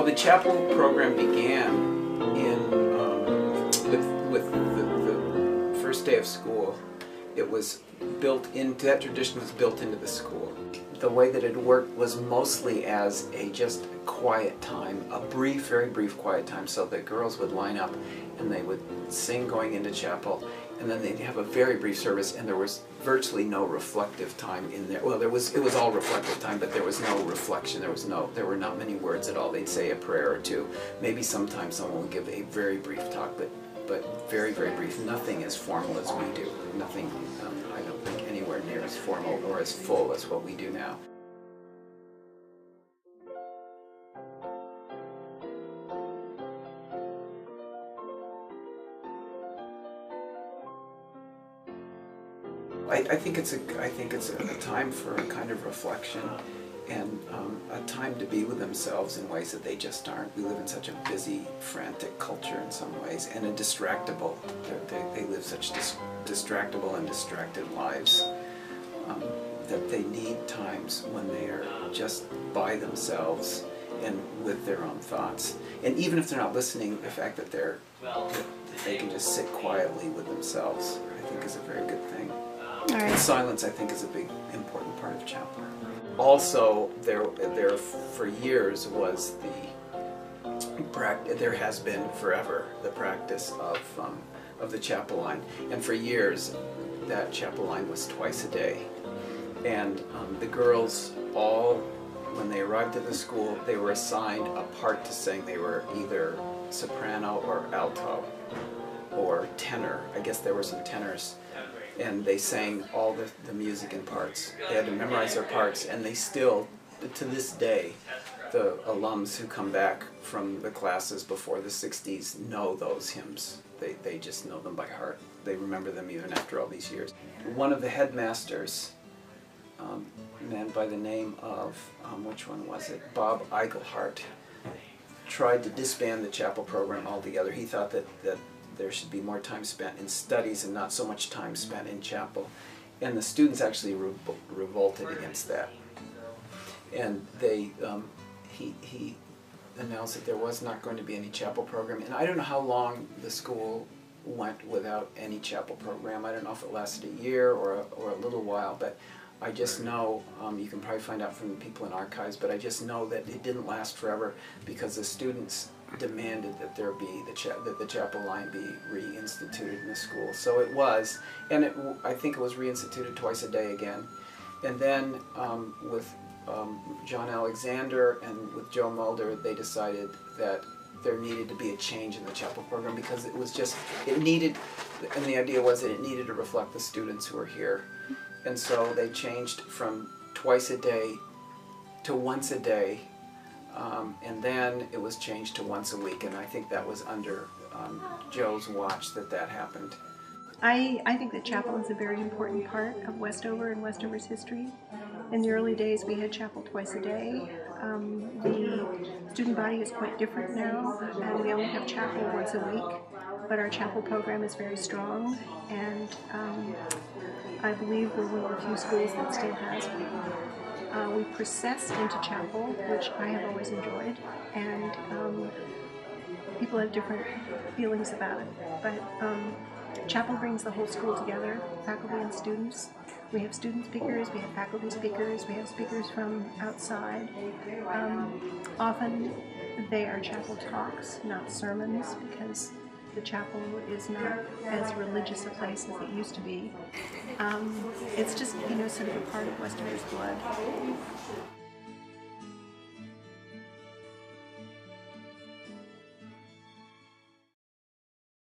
the chapel program began with the first day of school. It was built into, that tradition was built into the school. The way that it worked was mostly as a just quiet time, a brief, very brief quiet time, so the girls would line up and they would sing going into chapel, and then they'd have a very brief service, and there was virtually no reflective time in there. Well, it was all reflective time, but there was no reflection. There were not many words at all. They'd say a prayer or two. Maybe sometimes someone would give a very brief talk, but very, very brief. Nothing as formal as we do. Nothing, I don't think, anywhere near as formal or as full as what we do now. I think it's a time for a kind of reflection and a time to be with themselves in ways that they just aren't. We live in such a busy, frantic culture in some ways, and a distractible. They live such distractible and distracted lives that they need times when they are just by themselves and with their own thoughts. And even if they're not listening, the fact that they can just sit quietly with themselves, I think, is a very good thing. And silence, I think, is a big, important part of chapel. Also, there for years was there has been forever the practice of the chapel line, and for years that chapel line was twice a day, and the girls all, when they arrived at the school, they were assigned a part to sing. They were either soprano or alto or tenor. I guess there were some tenors. And they sang all the music in parts. They had to memorize their parts, and they still, to this day, the alums who come back from the classes before the 60s know those hymns. They just know them by heart. They remember them even after all these years. One of the headmasters, a man by the name of, which one was it? Bob Eichelhart, tried to disband the chapel program altogether. He thought that there should be more time spent in studies and not so much time spent in chapel. And the students actually revolted against that. And he announced that there was not going to be any chapel program. And I don't know how long the school went without any chapel program. I don't know if it lasted a year or a little while, but I just know, you can probably find out from the people in archives, but I just know that it didn't last forever because the students demanded that there be that the chapel line be reinstituted in the school. So it was, and I think it was reinstituted twice a day again. And then with John Alexander and with Joe Mulder, they decided that there needed to be a change in the chapel program because it needed, and the idea was that it needed to reflect the students who were here. And so they changed from twice a day to once a day. And then it was changed to once a week, and I think that was under Joe's watch that happened. I think that chapel is a very important part of Westover and Westover's history. In the early days we had chapel twice a day. The student body is quite different now, and we only have chapel once a week, but our chapel program is very strong, and I believe we're one of the few schools that still has one. We process into chapel, which I have always enjoyed, and people have different feelings about it. But chapel brings the whole school together, faculty and students. We have student speakers, we have faculty speakers, we have speakers from outside. Often they are chapel talks, not sermons, because the chapel is not as religious a place as it used to be. It's just, sort of a part of Westover's blood.